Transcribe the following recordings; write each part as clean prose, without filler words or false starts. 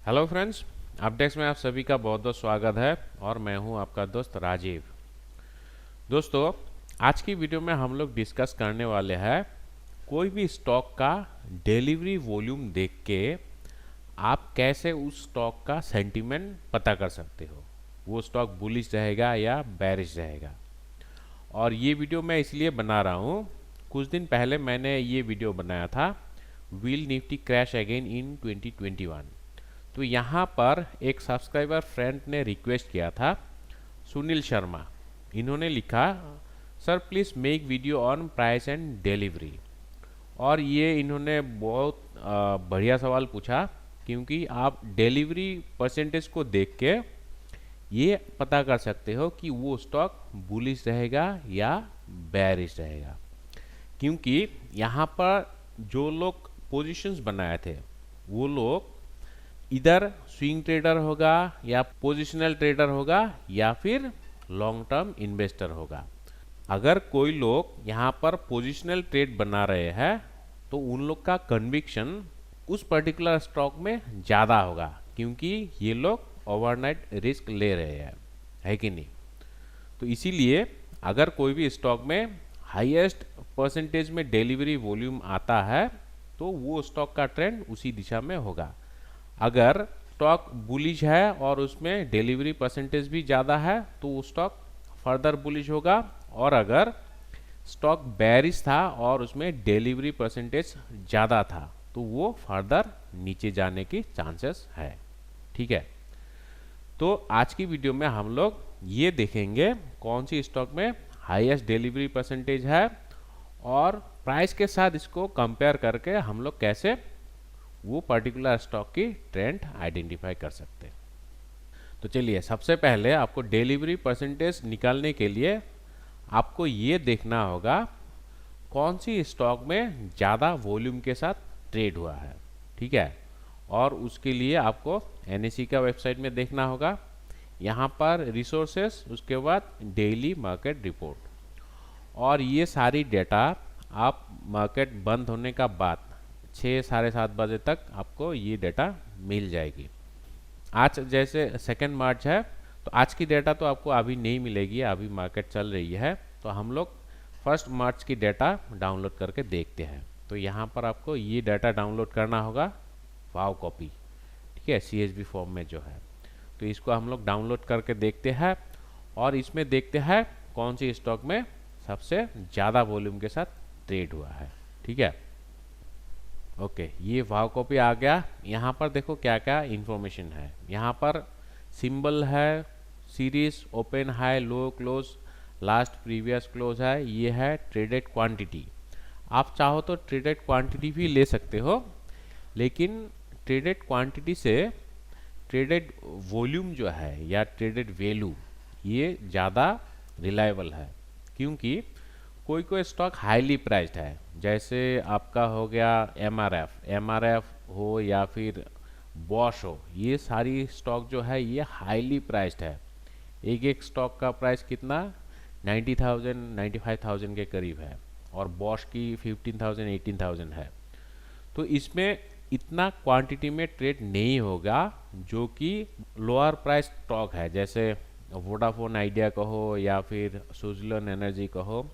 Hello friends, updates में आप सभी का बहुत बहुत स्वागत है और मैं हूं आपका दोस्त राजीव। दोस्तों, आज की वीडियो में हम लोग डिस्कस करने वाले हैं कोई भी स्टॉक का डिलीवरी वॉल्यूम देख के आप कैसे उस स्टॉक का सेंटीमेंट पता कर सकते हो, वो स्टॉक बुलिश रहेगा या बेरिश रहेगा। और ये वीडियो मैं इसलिए बना रहा हूँ, कुछ दिन पहले मैंने ये वीडियो बनाया था, will Nifty crash again in 2021। तो यहाँ पर एक सब्सक्राइबर फ्रेंड ने रिक्वेस्ट किया था, सुनील शर्मा। इन्होंने लिखा, sir please make video on price and delivery. और ये इन्होंने बहुत बढ़िया सवाल पूछा, क्योंकि आप डिलीवरी परसेंटेज को देख के ये पता कर सकते हो कि वो स्टॉक बुलिश रहेगा या बेरिश रहेगा। क्योंकि यहाँ पर जो लोग पोजीशंस बनाए थे वो लोग इधर स्विंग ट्रेडर होगा या पोजिशनल ट्रेडर होगा या फिर लॉन्ग टर्म इन्वेस्टर होगा। अगर कोई लोग यहाँ पर पोजिशनल ट्रेड बना रहे हैं तो उन लोग का कन्विक्शन उस पर्टिकुलर स्टॉक में ज़्यादा होगा, क्योंकि ये लोग ओवरनाइट रिस्क ले रहे हैं, है कि नहीं। तो इसीलिए अगर कोई भी स्टॉक में हाईएस्ट परसेंटेज में डिलीवरी वॉल्यूम आता है तो वो स्टॉक का ट्रेंड उसी दिशा में होगा। अगर स्टॉक बुलिश है और उसमें डिलीवरी परसेंटेज भी ज़्यादा है तो वो स्टॉक फर्दर बुलिश होगा, और अगर स्टॉक बेरिश था और उसमें डिलीवरी परसेंटेज ज़्यादा था तो वो फर्दर नीचे जाने की चांसेस है। ठीक है, तो आज की वीडियो में हम लोग ये देखेंगे कौन सी स्टॉक में हाईएस्ट डिलीवरी परसेंटेज है और प्राइस के साथ इसको कंपेयर करके हम लोग कैसे वो पर्टिकुलर स्टॉक की ट्रेंड आइडेंटिफाई कर सकते हैं। तो चलिए, सबसे पहले आपको डिलीवरी परसेंटेज निकालने के लिए आपको ये देखना होगा कौन सी स्टॉक में ज़्यादा वॉल्यूम के साथ ट्रेड हुआ है। ठीक है, और उसके लिए आपको एनएसई का वेबसाइट में देखना होगा, यहाँ पर रिसोर्सेस, उसके बाद डेली मार्केट रिपोर्ट, और ये सारी डेटा आप मार्केट बंद होने का बाद 6 साढ़े 7 बजे तक आपको ये डेटा मिल जाएगी। आज जैसे 2 मार्च है तो आज की डेटा तो आपको अभी नहीं मिलेगी, अभी मार्केट चल रही है। तो हम लोग 1 मार्च की डेटा डाउनलोड करके देखते हैं। तो यहाँ पर आपको ये डाटा डाउनलोड करना होगा, वाव कॉपी, ठीक है, CSV फॉर्म में जो है। तो इसको हम लोग डाउनलोड करके देखते हैं और इसमें देखते हैं कौन सी स्टॉक में सबसे ज़्यादा वॉल्यूम के साथ ट्रेड हुआ है। ठीक है, ओके, ये वाव कॉपी आ गया। यहाँ पर देखो क्या क्या इंफॉर्मेशन है। यहाँ पर सिंबल है, सीरीज, ओपन, हाई, लो, क्लोज, लास्ट प्रीवियस क्लोज है। ये है ट्रेडेड क्वांटिटी। आप चाहो तो ट्रेडेड क्वांटिटी भी ले सकते हो, लेकिन ट्रेडेड क्वांटिटी से ट्रेडेड वॉल्यूम जो है या ट्रेडेड वैल्यू ये ज़्यादा रिलायबल है, क्योंकि कोई कोई स्टॉक हाईली प्राइस्ड है। जैसे आपका हो गया एमआरएफ हो या फिर बॉश हो, ये सारी स्टॉक जो है ये हाईली प्राइस्ड है। एक एक स्टॉक का प्राइस कितना 90,000 95,000 के करीब है, और बॉश की 15,000 18,000 है। तो इसमें इतना क्वांटिटी में ट्रेड नहीं होगा जो कि लोअर प्राइस स्टॉक है, जैसे वोडाफोन आइडिया कहो या फिर सुजलन एनर्जी कहो।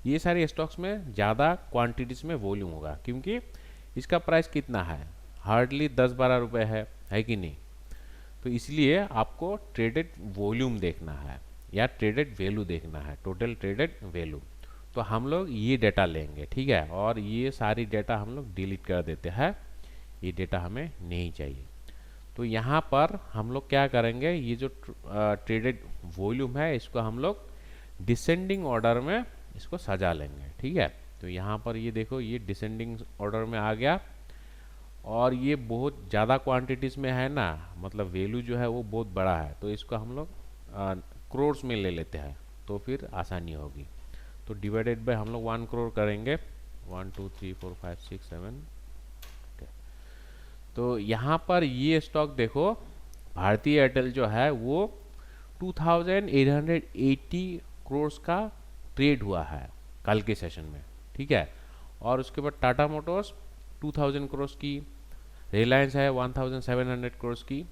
ये सारे स्टॉक्स में ज़्यादा क्वांटिटीज में वॉल्यूम होगा, क्योंकि इसका प्राइस कितना है, हार्डली 10-12 रुपये है कि नहीं। तो इसलिए आपको ट्रेडेड वॉल्यूम देखना है या ट्रेडेड वैल्यू देखना है, टोटल ट्रेडेड वैल्यू। तो हम लोग ये डेटा लेंगे, ठीक है, और ये सारी डेटा हम लोग डिलीट कर देते हैं, ये डेटा हमें नहीं चाहिए। तो यहाँ पर हम लोग क्या करेंगे, ये जो ट्रेडेड वॉल्यूम है इसको हम लोग डिसेंडिंग ऑर्डर में इसको सजा लेंगे। ठीक है, तो यहाँ पर ये देखो, ये डिसेंडिंग ऑर्डर में आ गया, और ये बहुत ज़्यादा क्वांटिटीज़ में है ना, मतलब वैल्यू जो है वो बहुत बड़ा है। तो इसको हम लोग क्रोर्स में ले लेते हैं, तो फिर आसानी होगी। तो डिवाइडेड बाय हम लोग 1 करोड़ करेंगे, 1 2 3 4 5 6 7। तो यहाँ पर ये स्टॉक देखो, भारतीय एयरटेल जो है वो 2880 करोड़ का ट्रेड हुआ है कल के सेशन में। ठीक है, और उसके बाद टाटा मोटर्स 2000 करोड़ की, रिलायंस है 1700 करोड़ की।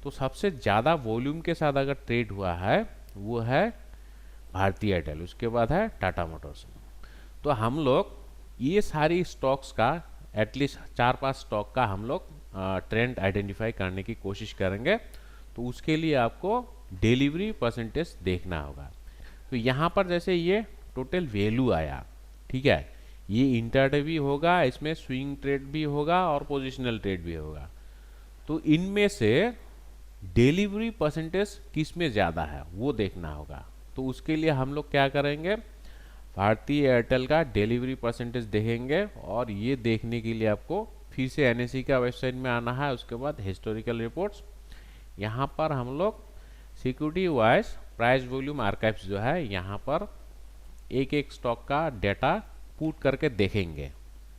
तो सबसे ज़्यादा वॉल्यूम के साथ अगर ट्रेड हुआ है वो है भारती एयरटेल, उसके बाद है टाटा मोटर्स। तो हम लोग ये सारी स्टॉक्स का एटलीस्ट 4-5 स्टॉक का हम लोग ट्रेंड आइडेंटिफाई करने की कोशिश करेंगे। तो उसके लिए आपको डिलीवरी परसेंटेज देखना होगा। तो यहाँ पर जैसे ये टोटल वैल्यू आया, ठीक है, ये इंटरडे भी होगा, इसमें स्विंग ट्रेड भी होगा और पोजिशनल ट्रेड भी होगा। तो इनमें से डिलीवरी परसेंटेज किस में ज़्यादा है वो देखना होगा। तो उसके लिए हम लोग क्या करेंगे, भारती एयरटेल का डिलीवरी परसेंटेज देखेंगे। और ये देखने के लिए आपको फिर से एनएसई का वेबसाइट में आना है, उसके बाद हिस्टोरिकल रिपोर्ट्स। यहाँ पर हम लोग security wise price volume archives जो है यहाँ पर एक एक स्टॉक का डेटा पुट करके देखेंगे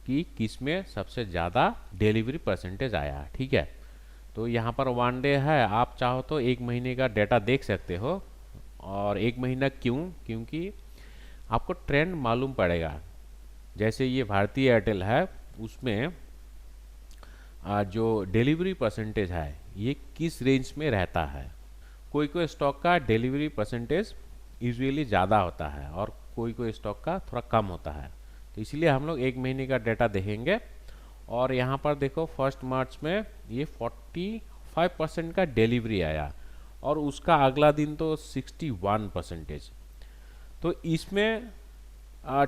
कि किस में सबसे ज़्यादा डिलीवरी परसेंटेज आया, ठीक है। तो यहाँ पर 1 डे है, आप चाहो तो 1 महीने का डेटा देख सकते हो। और 1 महीना क्यों, क्योंकि आपको ट्रेंड मालूम पड़ेगा। जैसे ये भारती एयरटेल है, उसमें जो डिलीवरी परसेंटेज है ये किस रेंज में रहता है। कोई कोई स्टॉक का डिलीवरी परसेंटेज यूजुअली ज़्यादा होता है और कोई कोई स्टॉक का थोड़ा कम होता है। तो इसलिए हम लोग 1 महीने का डेटा देखेंगे। और यहाँ पर देखो 1 मार्च में ये 45% का डिलीवरी आया और उसका अगला दिन तो 61%। तो इसमें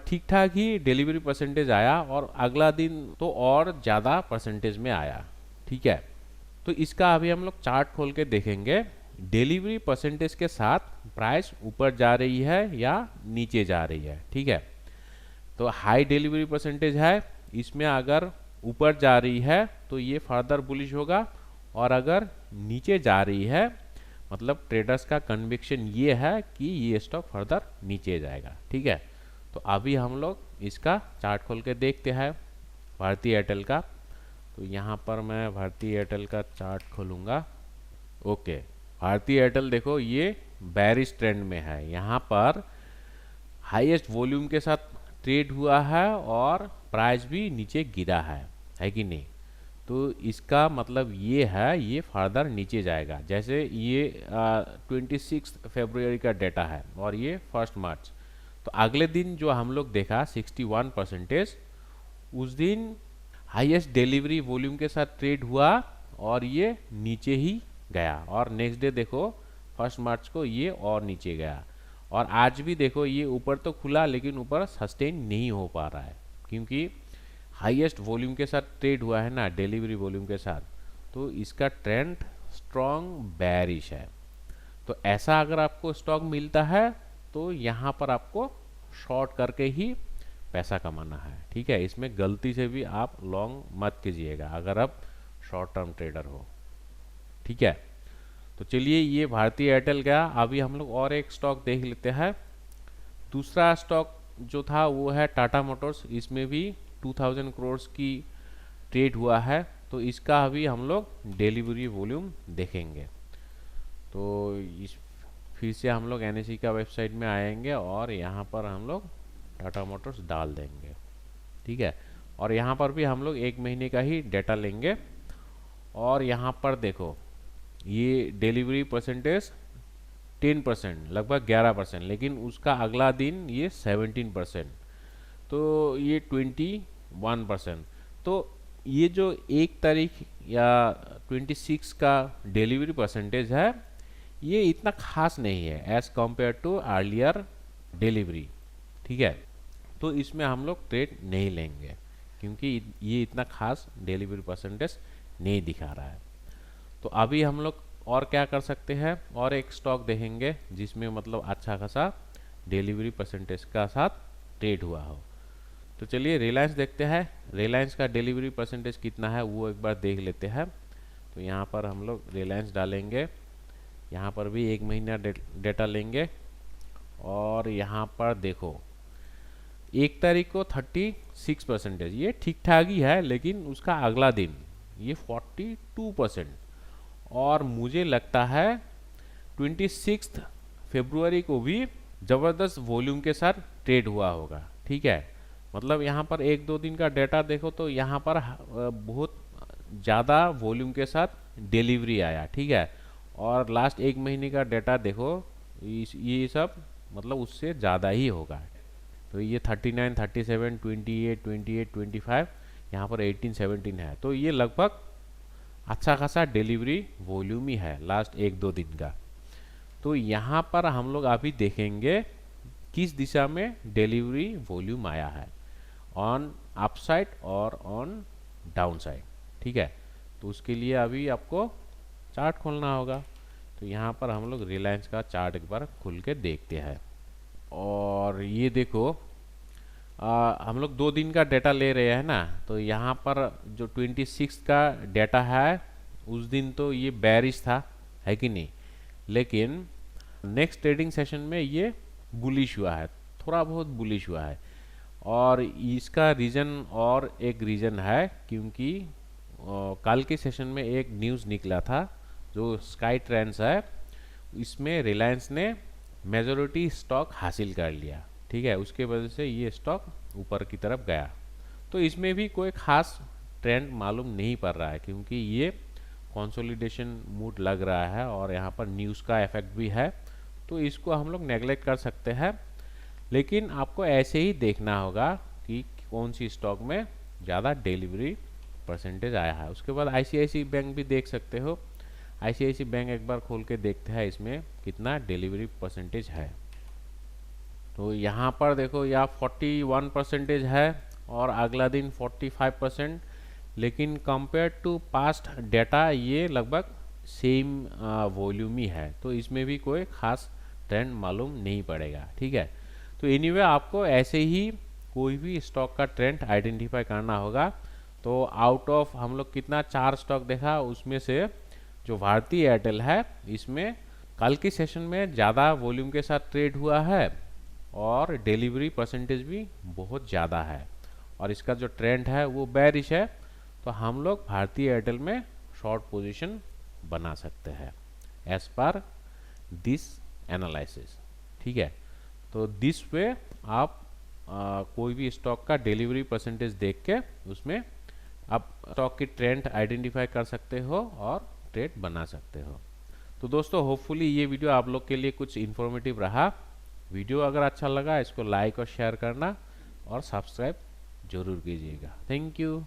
ठीक ठाक ही डिलीवरी परसेंटेज आया और अगला दिन तो और ज़्यादा परसेंटेज में आया, ठीक है। तो इसका अभी हम लोग चार्ट खोल के देखेंगे डिलीवरी परसेंटेज के साथ प्राइस ऊपर जा रही है या नीचे जा रही है, ठीक है। तो हाई डिलीवरी परसेंटेज है, इसमें अगर ऊपर जा रही है तो ये फर्दर बुलिश होगा। और अगर नीचे जा रही है मतलब ट्रेडर्स का कन्विक्शन ये है कि ये स्टॉक फर्दर नीचे जाएगा, ठीक है। तो अभी हम लोग इसका चार्ट खोल के देखते हैं भारती एयरटेल का। तो यहाँ पर मैं भारती एयरटेल का चार्ट खोलूँगा। ओके, भारती एयरटेल देखो ये बेरिश ट्रेंड में है, यहाँ पर हाईएस्ट वॉल्यूम के साथ ट्रेड हुआ है और प्राइस भी नीचे गिरा है कि नहीं। तो इसका मतलब ये है ये फर्दर नीचे जाएगा। जैसे ये 26 फरवरी का डेटा है और ये 1 मार्च। तो अगले दिन जो हम लोग देखा 61%, उस दिन हाईएस्ट डिलीवरी वॉल्यूम के साथ ट्रेड हुआ और ये नीचे ही गया। और नेक्स्ट डे देखो 1 मार्च को ये और नीचे गया। और आज भी देखो ये ऊपर तो खुला लेकिन ऊपर सस्टेन नहीं हो पा रहा है क्योंकि हाईएस्ट वॉल्यूम के साथ ट्रेड हुआ है ना, डिलीवरी वॉल्यूम के साथ। तो इसका ट्रेंड स्ट्रॉन्ग बेरिश है। तो ऐसा अगर आपको स्टॉक मिलता है तो यहाँ पर आपको शॉर्ट करके ही पैसा कमाना है, ठीक है। इसमें गलती से भी आप लॉन्ग मत कीजिएगा अगर आप शॉर्ट टर्म ट्रेडर हो, ठीक है। तो चलिए ये भारती एयरटेल गया। अभी हम लोग और एक स्टॉक देख लेते हैं। दूसरा स्टॉक जो था वो है टाटा मोटर्स। इसमें भी 2000 करोड़ की ट्रेड हुआ है। तो इसका अभी हम लोग डिलीवरी वॉल्यूम देखेंगे। तो इस फिर से हम लोग एनएसई का वेबसाइट में आएंगे और यहाँ पर हम लोग टाटा मोटर्स डाल देंगे, ठीक है। और यहाँ पर भी हम लोग 1 महीने का ही डेटा लेंगे। और यहाँ पर देखो ये डिलीवरी परसेंटेज 10%, लगभग 11%, लेकिन उसका अगला दिन ये 17%, तो ये 21%। तो ये जो 1 तारीख या 26 का डिलीवरी परसेंटेज है ये इतना खास नहीं है as compare to earlier delivery, ठीक है। तो इसमें हम लोग ट्रेड नहीं लेंगे क्योंकि ये इतना खास डिलीवरी परसेंटेज नहीं दिखा रहा है। तो अभी हम लोग और क्या कर सकते हैं, और एक स्टॉक देखेंगे जिसमें मतलब अच्छा खासा डिलीवरी परसेंटेज का साथ ट्रेड हुआ हो। तो चलिए रिलायंस देखते हैं, रिलायंस का डिलीवरी परसेंटेज कितना है वो एक बार देख लेते हैं। तो यहाँ पर हम लोग रिलायंस डालेंगे, यहाँ पर भी 1 महीना डेटा लेंगे। और यहाँ पर देखो 1 तारीख को 36%, ये ठीक ठाक ही है, लेकिन उसका अगला दिन ये 42%। और मुझे लगता है 26 फरवरी को भी ज़बरदस्त वॉल्यूम के साथ ट्रेड हुआ होगा, ठीक है। मतलब यहाँ पर 1-2 दिन का डेटा देखो तो यहाँ पर बहुत ज़्यादा वॉल्यूम के साथ डिलीवरी आया, ठीक है। और लास्ट एक महीने का डेटा देखो, ये सब मतलब उससे ज़्यादा ही होगा। तो ये 39, 37, 28, 28, 25, यहाँ पर 18, 17 है। तो ये लगभग अच्छा खासा डिलीवरी वॉल्यूम ही है लास्ट एक दो दिन का। तो यहाँ पर हम लोग अभी देखेंगे किस दिशा में डिलीवरी वॉल्यूम आया है, ऑन अपसाइड और ऑन डाउन साइड, ठीक है। तो उसके लिए अभी आपको चार्ट खोलना होगा। तो यहाँ पर हम लोग रिलायंस का चार्ट एक बार खुल के देखते हैं। और ये देखो, हम लोग 2 दिन का डेटा ले रहे हैं ना, तो यहाँ पर जो 26 का डेटा है उस दिन तो ये बेरिश था, है कि नहीं। लेकिन नेक्स्ट ट्रेडिंग सेशन में ये बुलिश हुआ है, थोड़ा बहुत बुलिश हुआ है। और इसका रीज़न और एक रीज़न है, क्योंकि कल के सेशन में एक न्यूज़ निकला था जो स्काई ट्रेंड्स है, इसमें रिलायंस ने मेजॉरिटी स्टॉक हासिल कर लिया, ठीक है। उसके वजह से ये स्टॉक ऊपर की तरफ गया। तो इसमें भी कोई खास ट्रेंड मालूम नहीं पड़ रहा है, क्योंकि ये कंसोलिडेशन मूड लग रहा है और यहाँ पर न्यूज़ का इफेक्ट भी है। तो इसको हम लोग नेगलेक्ट कर सकते हैं, लेकिन आपको ऐसे ही देखना होगा कि कौन सी स्टॉक में ज़्यादा डिलीवरी परसेंटेज आया है। उसके बाद आईसीआईसी बैंक भी देख सकते हो। आईसीआईसी बैंक एक बार खोल के देखते हैं इसमें कितना डिलीवरी परसेंटेज है। तो यहाँ पर देखो, या 41% है और अगला दिन 45%, लेकिन कंपेयर टू पास्ट डेटा ये लगभग सेम वॉल्यूम ही है। तो इसमें भी कोई खास ट्रेंड मालूम नहीं पड़ेगा, ठीक है। तो एनीवे आपको ऐसे ही कोई भी स्टॉक का ट्रेंड आइडेंटिफाई करना होगा। तो आउट ऑफ हम लोग कितना 4 स्टॉक देखा, उसमें से जो भारती एयरटेल है, इसमें कल की सेशन में ज़्यादा वॉल्यूम के साथ ट्रेड हुआ है और डिलीवरी परसेंटेज भी बहुत ज़्यादा है, और इसका जो ट्रेंड है वो बेरिश है। तो हम लोग भारती एयरटेल में शॉर्ट पोजीशन बना सकते हैं एज पर दिस एनालिसिस, ठीक है। तो दिस वे आप कोई भी स्टॉक का डिलीवरी परसेंटेज देख के उसमें आप स्टॉक की ट्रेंड आइडेंटिफाई कर सकते हो और ट्रेड बना सकते हो। तो दोस्तों, होपफुली ये वीडियो आप लोग के लिए कुछ इन्फॉर्मेटिव रहा। वीडियो अगर अच्छा लगा इसको लाइक और शेयर करना और सब्सक्राइब जरूर कीजिएगा। Thank you.